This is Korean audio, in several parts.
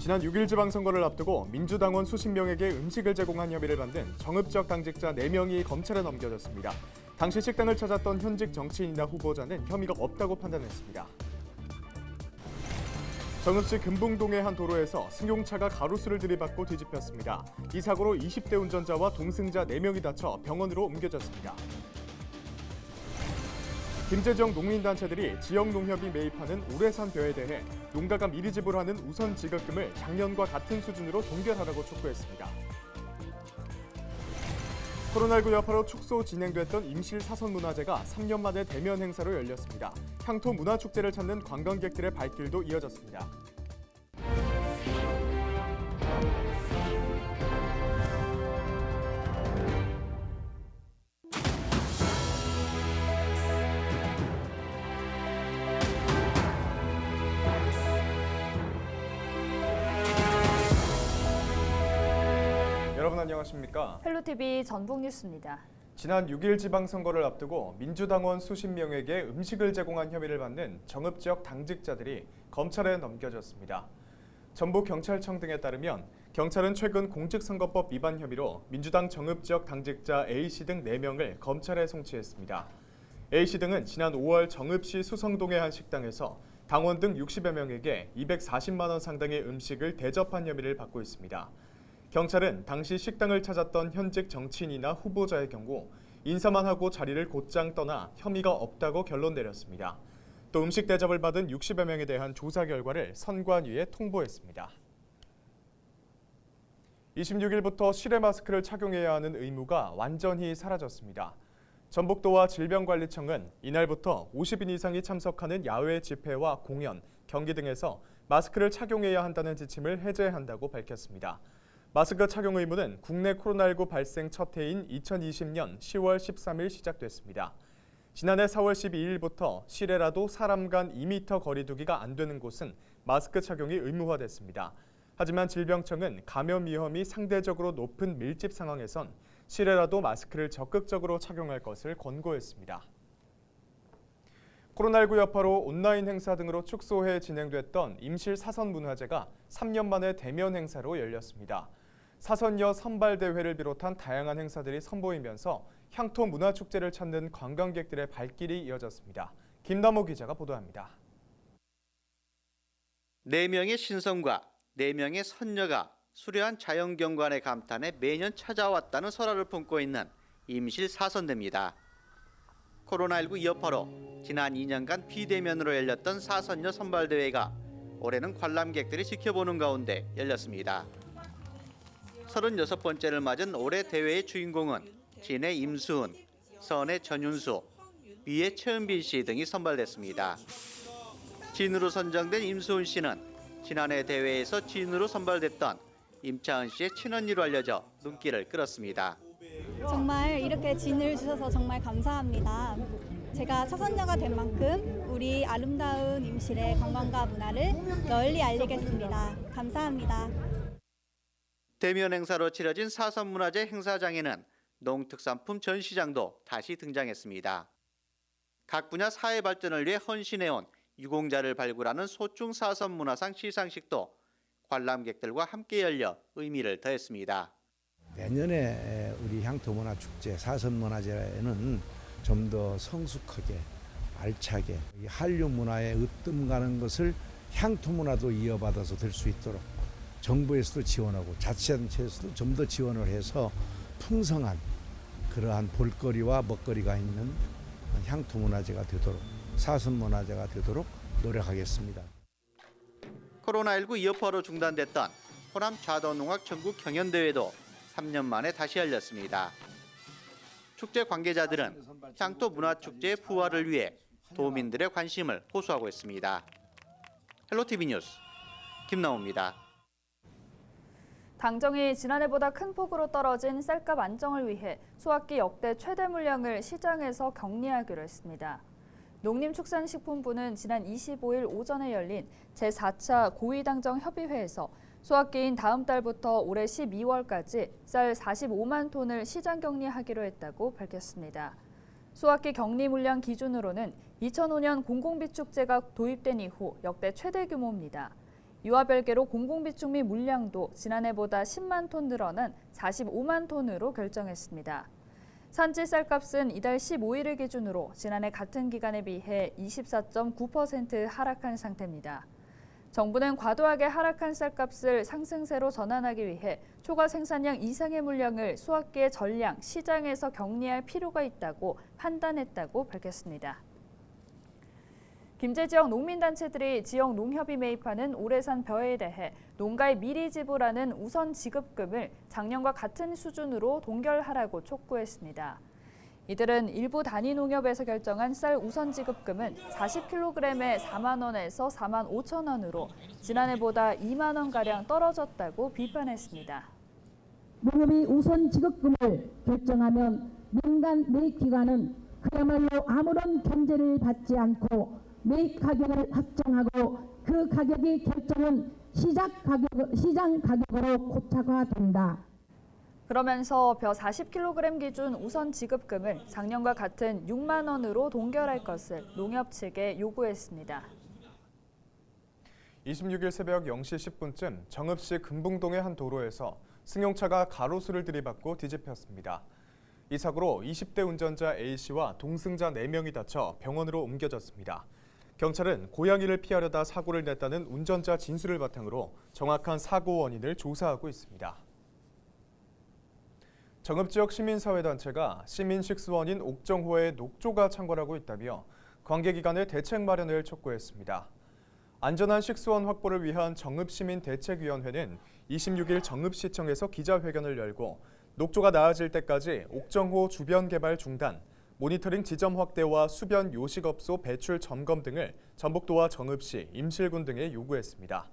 지난 6일 지방선거를 앞두고 민주당원 수십 명에게 음식을 제공한 혐의를 받는 정읍 지역 당직자 4명이 검찰에 넘겨졌습니다. 당시 식당을 찾았던 현직 정치인이나 후보자는 혐의가 없다고 판단했습니다. 정읍시 금붕동의 한 도로에서 승용차가 가로수를 들이받고 뒤집혔습니다. 이 사고로 20대 운전자와 동승자 4명이 다쳐 병원으로 옮겨졌습니다. 김제지역 농민단체들이 지역농협이 매입하는 오래산 벼에 대해 농가가 미리 지불하는 우선 지급금을 작년과 같은 수준으로 동결하라고 촉구했습니다. 코로나19 여파로 축소 진행됐던 임실 사선문화제가 3년 만에 대면 행사로 열렸습니다. 향토 문화축제를 찾는 관광객들의 발길도 이어졌습니다. 여러분 안녕하십니까? 헬로티비 전북뉴스입니다. 지난 6일 지방선거를 앞두고 민주당원 수십 명에게 음식을 제공한 혐의를 받는 정읍지역 당직자들이 검찰에 넘겨졌습니다. 전북경찰청 등에 따르면 경찰은 최근 공직선거법 위반 혐의로 민주당 정읍지역 당직자 A씨 등 4명을 검찰에 송치했습니다. A씨 등은 지난 5월 정읍시 수성동의 한 식당에서 당원 등 60여 명에게 240만 원 상당의 음식을 대접한 혐의를 받고 있습니다. 경찰은 당시 식당을 찾았던 현직 정치인이나 후보자의 경우 인사만 하고 자리를 곧장 떠나 혐의가 없다고 결론 내렸습니다. 또 음식 대접을 받은 60여 명에 대한 조사 결과를 선관위에 통보했습니다. 26일부터 실외 마스크를 착용해야 하는 의무가 완전히 사라졌습니다. 전북도와 질병관리청은 이날부터 50인 이상이 참석하는 야외 집회와 공연, 경기 등에서 마스크를 착용해야 한다는 지침을 해제한다고 밝혔습니다. 마스크 착용 의무는 국내 코로나19 발생 첫 해인 2020년 10월 13일 시작됐습니다. 지난해 4월 12일부터 실외라도 사람 간 2m 거리 두기가 안 되는 곳은 마스크 착용이 의무화됐습니다. 하지만 질병청은 감염 위험이 상대적으로 높은 밀집 상황에선 실외라도 마스크를 적극적으로 착용할 것을 권고했습니다. 코로나19 여파로 온라인 행사 등으로 축소해 진행됐던 임실 사선문화제가 3년 만에 대면 행사로 열렸습니다. 사선여 선발대회를 비롯한 다양한 행사들이 선보이면서 향토 문화축제를 찾는 관광객들의 발길이 이어졌습니다. 김남호 기자가 보도합니다. 4명의 신선과 4명의 선녀가 수려한 자연경관의 감탄에 매년 찾아왔다는 설화를 품고 있는 임실 사선대입니다. 코로나19 여파로 지난 2년간 비대면으로 열렸던 사선녀 선발대회가 올해는 관람객들이 지켜보는 가운데 열렸습니다. 36번째를 맞은 올해 대회의 주인공은 진의 임수은, 선의 전윤수, 위의 최은빈 씨 등이 선발됐습니다. 진으로 선정된 임수은 씨는 지난해 대회에서 진으로 선발됐던 임차은 씨의 친언니로 알려져 눈길을 끌었습니다. 정말 이렇게 진을 주셔서 정말 감사합니다. 제가 사선녀가 된 만큼 우리 아름다운 임실의 관광과 문화를 널리 알리겠습니다. 감사합니다. 대면 행사로 치러진 사선문화제 행사장에는 농특산품 전시장도 다시 등장했습니다. 각 분야 사회 발전을 위해 헌신해온 유공자를 발굴하는 소충 사선문화상 시상식도 관람객들과 함께 열려 의미를 더했습니다. 내년에 우리 향토문화축제 사선문화제는 좀 더 성숙하게 알차게 한류 문화에 으뜸가는 것을 향토문화도 이어받아서 될 수 있도록 정부에서도 지원하고 자치단체에서도 좀 더 지원을 해서 풍성한 그러한 볼거리와 먹거리가 있는 향토문화제가 되도록 사선문화제가 되도록 노력하겠습니다. 코로나19 여파로 중단됐던 호남 좌도농악 전국 경연대회도 3년 만에 다시 열렸습니다. 축제 관계자들은 향토 문화축제의 부활을 위해 도민들의 관심을 호소하고 있습니다. 헬로티비 뉴스 김나호입니다. 당정이 지난해보다 큰 폭으로 떨어진 쌀값 안정을 위해 소학기 역대 최대 물량을 시장에서 격리하기로 했습니다. 농림축산식품부는 지난 25일 오전에 열린 제4차 고위당정 협의회에서 소학기인 다음 달부터 올해 12월까지 쌀 45만 톤을 시장 격리하기로 했다고 밝혔습니다. 소학기 격리 물량 기준으로는 2005년 공공비축제가 도입된 이후 역대 최대 규모입니다. 이와 별개로 공공비축 및 물량도 지난해보다 10만 톤 늘어난 45만 톤으로 결정했습니다. 산지 쌀값은 이달 15일을 기준으로 지난해 같은 기간에 비해 24.9% 하락한 상태입니다. 정부는 과도하게 하락한 쌀값을 상승세로 전환하기 위해 초과 생산량 이상의 물량을 수확기의 전량, 시장에서 격리할 필요가 있다고 판단했다고 밝혔습니다. 김제 지역 농민단체들이 지역 농협이 매입하는 오래산 벼에 대해 농가에 미리 지불하는 우선 지급금을 작년과 같은 수준으로 동결하라고 촉구했습니다. 이들은 일부 단위 농협에서 결정한 쌀 우선 지급금은 40kg에 4만 원에서 4만 5천 원으로 지난해보다 2만 원가량 떨어졌다고 비판했습니다. 농협이 우선 지급금을 결정하면 민간 매입기관은 그야말로 아무런 견제를 받지 않고 매입 가격을 확정하고 그 가격이 결정은 시장 가격으로 고착화된다. 그러면서 벼 40kg 기준 우선 지급금을 작년과 같은 6만 원으로 동결할 것을 농협 측에 요구했습니다. 26일 새벽 0시 10분쯤 정읍시 금붕동의 한 도로에서 승용차가 가로수를 들이받고 뒤집혔습니다. 이 사고로 20대 운전자 A씨와 동승자 4명이 다쳐 병원으로 옮겨졌습니다. 경찰은 고양이를 피하려다 사고를 냈다는 운전자 진술을 바탕으로 정확한 사고 원인을 조사하고 있습니다. 정읍 지역 시민사회단체가 시민식수원인 옥정호에 녹조가 창궐하고 있다며 관계기관의 대책 마련을 촉구했습니다. 안전한 식수원 확보를 위한 정읍시민대책위원회는 26일 정읍시청에서 기자회견을 열고 녹조가 나아질 때까지 옥정호 주변 개발 중단, 모니터링 지점 확대와 수변 요식업소 배출 점검 등을 전북도와 정읍시, 임실군 등에 요구했습니다.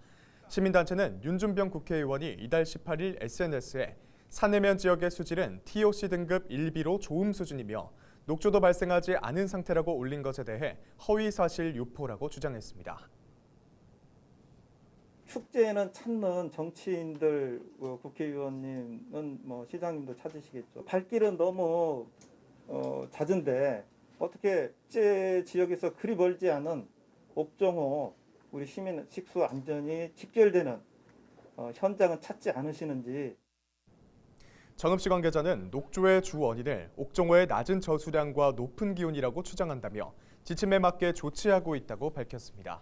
시민단체는 윤준병 국회의원이 이달 18일 SNS에 산해면 지역의 수질은 TOC 등급 1B로 좋음 수준이며 녹조도 발생하지 않은 상태라고 올린 것에 대해 허위사실 유포라고 주장했습니다. 축제에는 찾는 정치인들, 국회의원님은 시장님도 찾으시겠죠. 발길은 너무 잦은데 어떻게 축제 지역에서 그리 멀지 않은 옥정호 우리 시민 식수 안전이 직결되는 현장은 찾지 않으시는지. 정읍시 관계자는 녹조의 주 원인을 옥정호의 낮은 저수량과 높은 기온이라고 추정한다며 지침에 맞게 조치하고 있다고 밝혔습니다.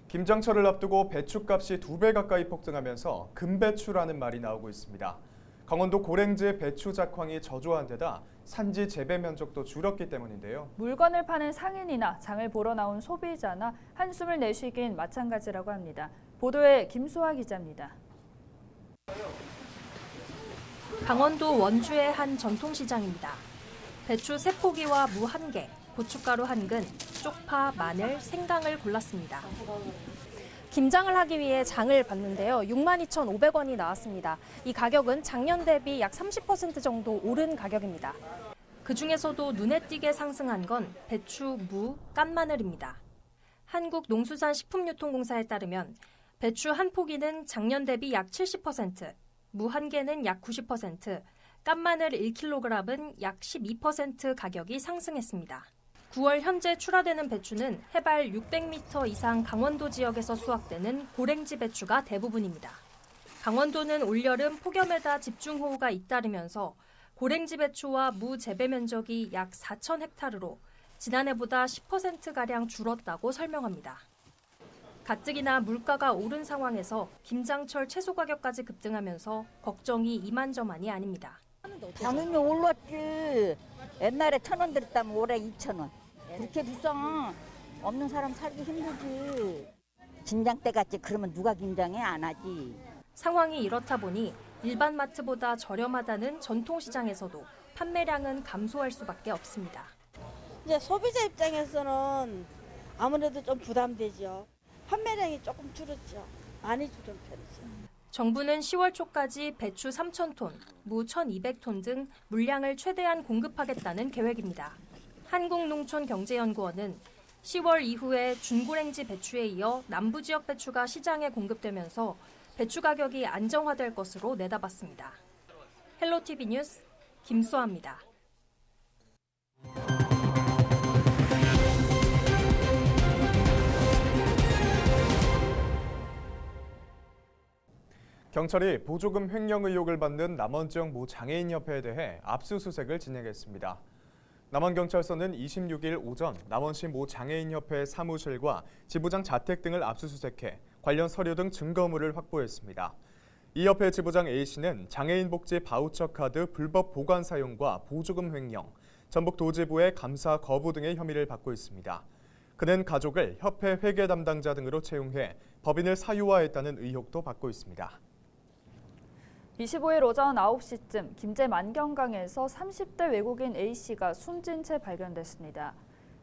김장철을 앞두고 배추값이 2배 가까이 폭등하면서 금배추라는 말이 나오고 있습니다. 강원도 고랭지 배추 작황이 저조한 데다 산지 재배 면적도 줄었기 때문인데요. 물건을 파는 상인이나 장을 보러 나온 소비자나 한숨을 내쉬긴 마찬가지라고 합니다. 보도에 김수아 기자입니다. 강원도 원주의 한 전통시장입니다. 배추 3포기와 무 1개, 고춧가루 1근, 쪽파, 마늘, 생강을 골랐습니다. 김장을 하기 위해 장을 봤는데요. 62,500원이 나왔습니다. 이 가격은 작년 대비 약 30% 정도 오른 가격입니다. 그중에서도 눈에 띄게 상승한 건 배추, 무, 깐마늘입니다. 한국농수산식품유통공사에 따르면 배추 1포기는 작년 대비 약 70%, 무 1개는 약 90%, 깐마늘 1kg은 약 12% 가격이 상승했습니다. 9월 현재 출하되는 배추는 해발 600m 이상 강원도 지역에서 수확되는 고랭지 배추가 대부분입니다. 강원도는 올여름 폭염에다 집중호우가 잇따르면서 고랭지 배추와 무 재배 면적이 약 4,000헥타르로 지난해보다 10%가량 줄었다고 설명합니다. 가뜩이나 물가가 오른 상황에서 김장철 채소 가격까지 급등하면서 걱정이 이만저만이 아닙니다. 당연히 올랐지. 옛날에 1,000원 들었다면 올해 2,000원. 그렇게 비싸. 없는 사람 살기 힘들지. 김장 때 같지 그러면 누가 김장해 안 하지. 상황이 이렇다 보니 일반 마트보다 저렴하다는 전통시장에서도 판매량은 감소할 수밖에 없습니다. 이제 소비자 입장에서는 아무래도 좀 부담되죠. 판매량이 조금 줄었죠. 많이 줄은 편이죠. 정부는 10월 초까지 배추 3,000톤, 무 1,200톤 등 물량을 최대한 공급하겠다는 계획입니다. 한국농촌경제연구원은 10월 이후에 중고랭지 배추에 이어 남부지역 배추가 시장에 공급되면서 배추 가격이 안정화될 것으로 내다봤습니다. 헬로티비 뉴스 김수아입니다. 경찰이 보조금 횡령 의혹을 받는 남원 지역 모 장애인협회에 대해 압수수색을 진행했습니다. 남원경찰서는 26일 오전 남원시 모 장애인협회 사무실과 지부장 자택 등을 압수수색해 관련 서류 등 증거물을 확보했습니다. 이 협회 지부장 A씨는 장애인 복지 바우처 카드 불법 보관 사용과 보조금 횡령, 전북도지부의 감사 거부 등의 혐의를 받고 있습니다. 그는 가족을 협회 회계 담당자 등으로 채용해 법인을 사유화했다는 의혹도 받고 있습니다. 25일 오전 9시쯤 김제 만경강에서 30대 외국인 A씨가 숨진 채 발견됐습니다.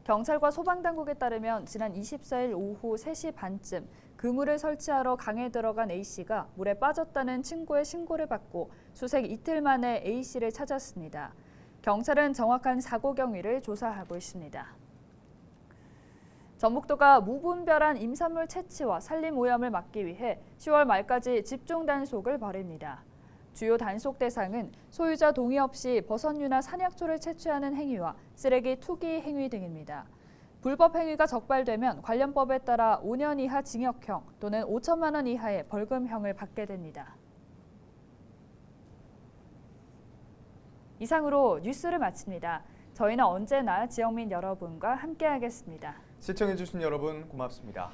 경찰과 소방당국에 따르면 지난 24일 오후 3시 반쯤 그물을 설치하러 강에 들어간 A씨가 물에 빠졌다는 친구의 신고를 받고 수색 이틀 만에 A씨를 찾았습니다. 경찰은 정확한 사고 경위를 조사하고 있습니다. 전북도가 무분별한 임산물 채취와 산림 오염을 막기 위해 10월 말까지 집중 단속을 벌입니다. 주요 단속 대상은 소유자 동의 없이 버섯류나 산약초를 채취하는 행위와 쓰레기 투기 행위 등입니다. 불법 행위가 적발되면 관련 법에 따라 5년 이하 징역형 또는 5천만 원 이하의 벌금형을 받게 됩니다. 이상으로 뉴스를 마칩니다. 저희는 언제나 지역민 여러분과 함께하겠습니다. 시청해주신 여러분 고맙습니다.